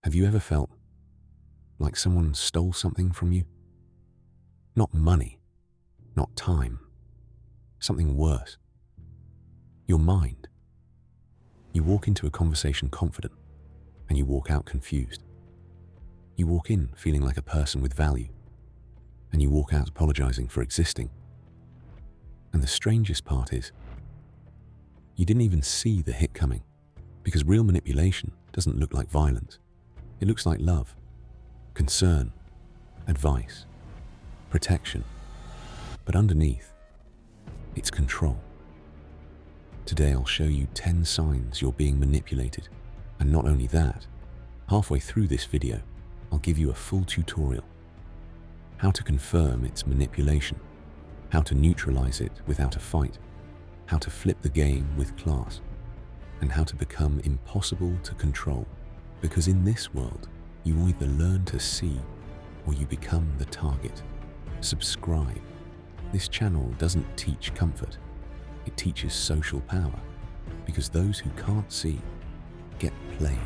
Have you ever felt like someone stole something from you? Not money, not time, something worse. Your mind. You walk into a conversation confident, and you walk out confused. You walk in feeling like a person with value, and you walk out apologizing for existing. And the strangest part is, you didn't even see the hit coming, because real manipulation doesn't look like violence. It looks like love, concern, advice, protection. But underneath, it's control. Today I'll show you 10 signs you're being manipulated. And not only that, halfway through this video, I'll give you a full tutorial. How to confirm it's manipulation, how to neutralize it without a fight, how to flip the game with class, and how to become impossible to control. Because in this world, you either learn to see or you become the target. Subscribe. This channel doesn't teach comfort. It teaches social power, because those who can't see get played.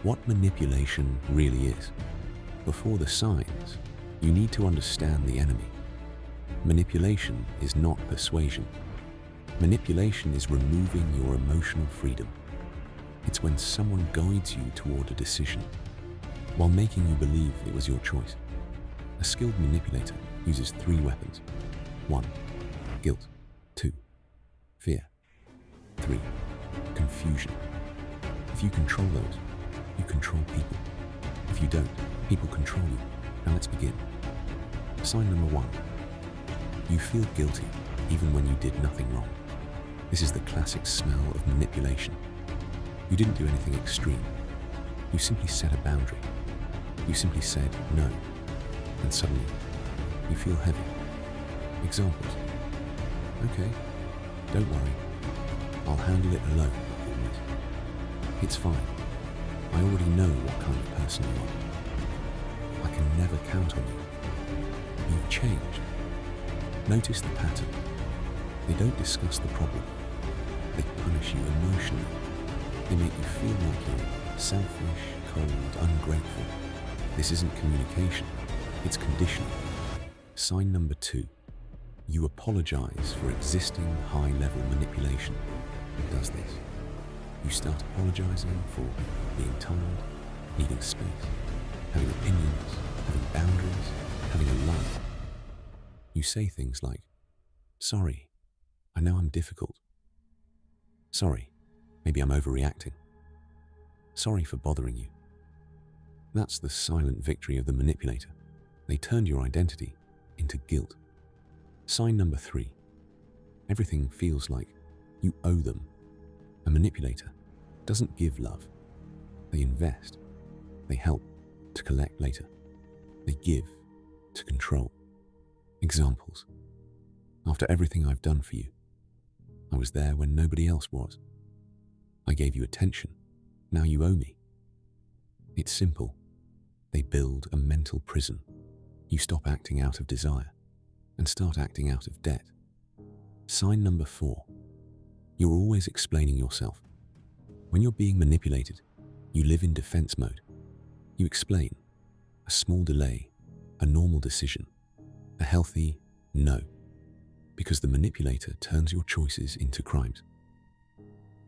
What manipulation really is. Before the signs, you need to understand the enemy. Manipulation is not persuasion. Manipulation is removing your emotional freedom. It's when someone guides you toward a decision, while making you believe it was your choice. A skilled manipulator uses 3 weapons. 1. Guilt. 2. Fear. 3. Confusion. If you control those, you control people. If you don't, people control you. Now let's begin. Sign number 1. You feel guilty even when you did nothing wrong. This is the classic smell of manipulation. You didn't do anything extreme. You simply set a boundary. You simply said no. And suddenly, you feel heavy. Examples. Okay, don't worry. I'll handle it alone. It's fine. I already know what kind of person you are. I can never count on you. You've changed. Notice the pattern. They don't discuss the problem. They punish you emotionally. They make you feel like you're selfish, cold, ungrateful. This isn't communication, it's conditioning. Sign number 2. You apologize for existing high-level manipulation. It does this. You start apologizing for being tired, needing space, having opinions, having boundaries, having a life. You say things like, sorry, I know I'm difficult. Sorry, maybe I'm overreacting. Sorry for bothering you. That's the silent victory of the manipulator. They turned your identity into guilt. Sign number 3. Everything feels like you owe them. A manipulator doesn't give love. They invest. They help to collect later. They give to control. Examples. After everything I've done for you, I was there when nobody else was. I gave you attention. Now you owe me. It's simple. They build a mental prison. You stop acting out of desire and start acting out of debt. Sign number 4. You're always explaining yourself. When you're being manipulated, you live in defense mode. You explain. A small delay, a normal decision, a healthy no. Because the manipulator turns your choices into crimes.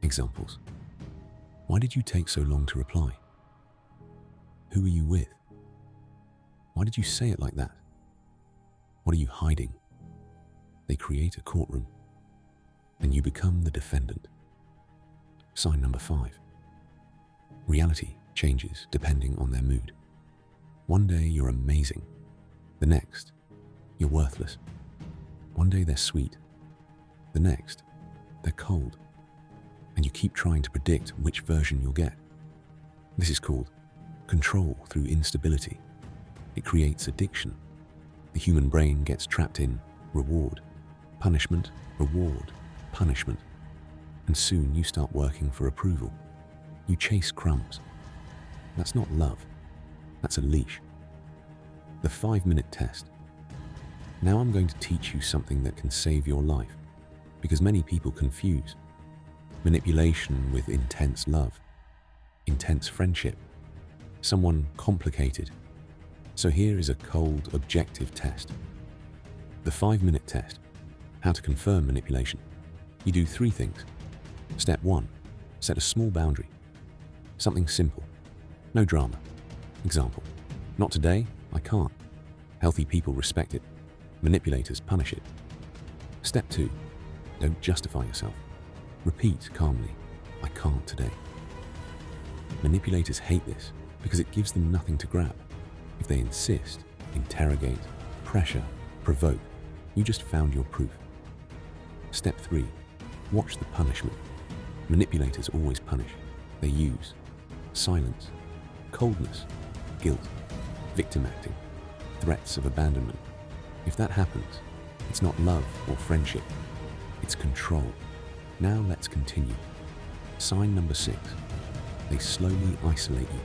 Examples. Why did you take so long to reply? Who are you with? Why did you say it like that? What are you hiding? They create a courtroom, and you become the defendant. Sign number 5. Reality changes depending on their mood. One day you're amazing. The next, you're worthless. One day they're sweet. The next, they're cold. And you keep trying to predict which version you'll get. This is called control through instability. It creates addiction. The human brain gets trapped in reward, punishment, reward, punishment. And soon you start working for approval. You chase crumbs. That's not love. That's a leash. The 5-minute test. Now I'm going to teach you something that can save your life, because many people confuse manipulation with intense love, intense friendship, someone complicated. So here is a cold, objective test. The 5-minute test. How to confirm manipulation. You do 3 things. Step 1. Set a small boundary. Something simple. No drama. Example. Not today, I can't. Healthy people respect it. Manipulators punish it. Step 2. Don't justify yourself. Repeat calmly, I can't today. Manipulators hate this because it gives them nothing to grab. If they insist, interrogate, pressure, provoke, you just found your proof. Step 3. Watch the punishment. Manipulators always punish. They use silence, coldness, guilt, victim acting, threats of abandonment. If that happens, it's not love or friendship, it's control. Now let's continue. Sign number 6. They slowly isolate you.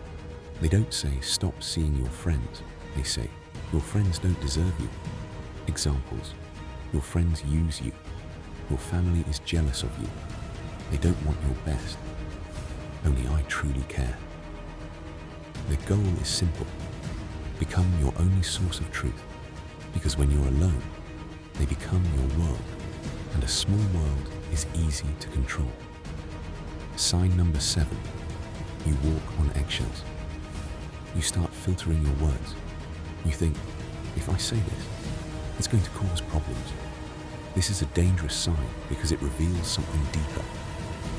They don't say stop seeing your friends. They say your friends don't deserve you. Examples. Your friends use you. Your family is jealous of you. They don't want your best. Only I truly care. Their goal is simple. Become your only source of truth. Because when you're alone, they become your world. And a small world is easy to control. Sign number 7. You walk on eggshells. You start filtering your words. You think, if I say this, it's going to cause problems. This is a dangerous sign because it reveals something deeper.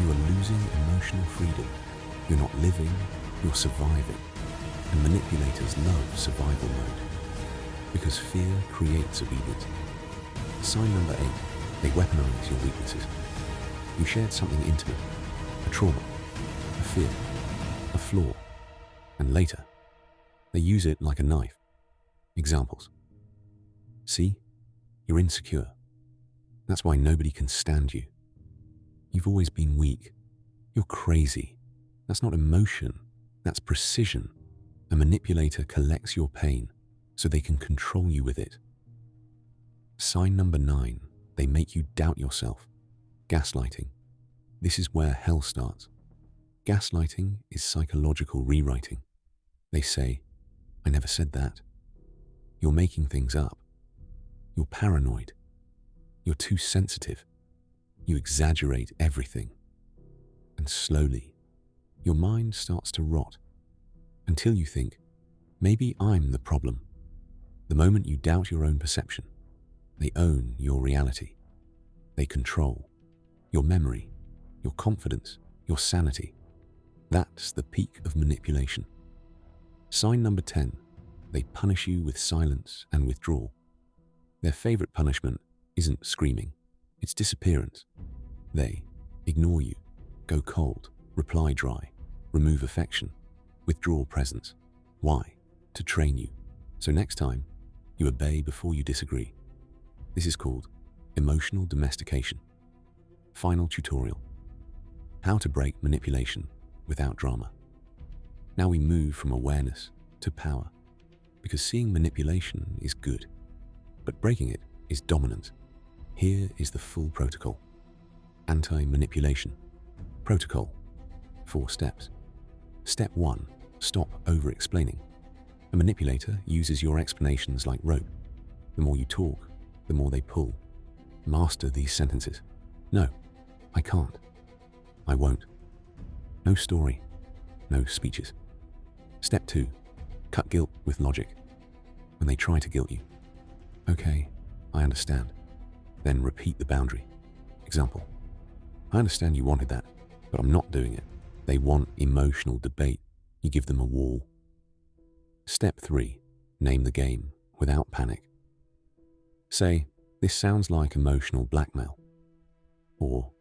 You are losing emotional freedom. You're not living, you're surviving. And manipulators love survival mode because fear creates obedience. Sign number 8. They weaponize your weaknesses. You shared something intimate, a trauma, a fear, a flaw, and later, they use it like a knife. Examples. See, you're insecure. That's why nobody can stand you. You've always been weak. You're crazy. That's not emotion, that's precision. A manipulator collects your pain so they can control you with it. Sign number 9. They make you doubt yourself. Gaslighting. This is where hell starts. Gaslighting is psychological rewriting. They say, I never said that. You're making things up. You're paranoid. You're too sensitive. You exaggerate everything. And slowly, your mind starts to rot until you think, maybe I'm the problem. The moment you doubt your own perception, they own your reality. They control your memory, your confidence, your sanity. That's the peak of manipulation. Sign number 10. They punish you with silence and withdrawal. Their favorite punishment isn't screaming, it's disappearance. They ignore you, go cold, reply dry, remove affection, withdraw presence. Why? To train you. So next time, you obey before you disagree. This is called emotional domestication. Final tutorial. How to break manipulation without drama. Now we move from awareness to power, because seeing manipulation is good, but breaking it is dominant. Here is the full protocol. Anti-manipulation. Protocol. 4 steps. Step 1. Stop over-explaining. A manipulator uses your explanations like rope. The more you talk, the more they pull. Master these sentences. No, I can't. I won't. No story. No speeches. Step 2. Cut guilt with logic. When they try to guilt you. Okay, I understand. Then repeat the boundary. Example. I understand you wanted that, but I'm not doing it. They want emotional debate. You give them a wall. Step 3. Name the game without panic. Say, this sounds like emotional blackmail. Or,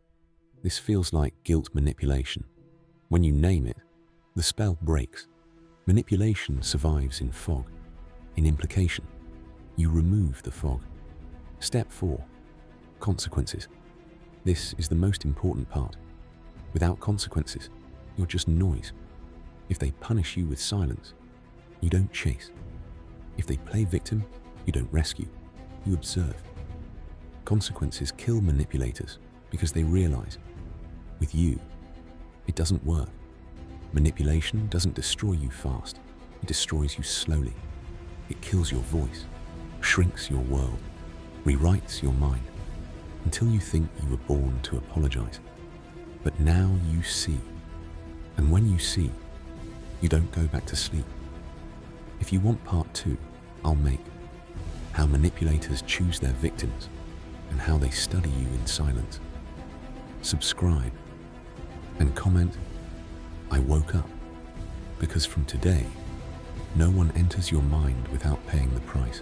this feels like guilt manipulation. When you name it, the spell breaks. Manipulation survives in fog, in implication. You remove the fog. Step 4. Consequences. This is the most important part. Without consequences, you're just noise. If they punish you with silence, you don't chase. If they play victim, you don't rescue. You observe. Consequences kill manipulators because they realize, with you, it doesn't work. Manipulation doesn't destroy you fast. It destroys you slowly. It kills your voice, shrinks your world, rewrites your mind, until you think you were born to apologize. But now you see. And when you see, you don't go back to sleep. If you want part 2, I'll make how manipulators choose their victims and how they study you in silence. Subscribe and comment, I woke up, because from today, no one enters your mind without paying the price.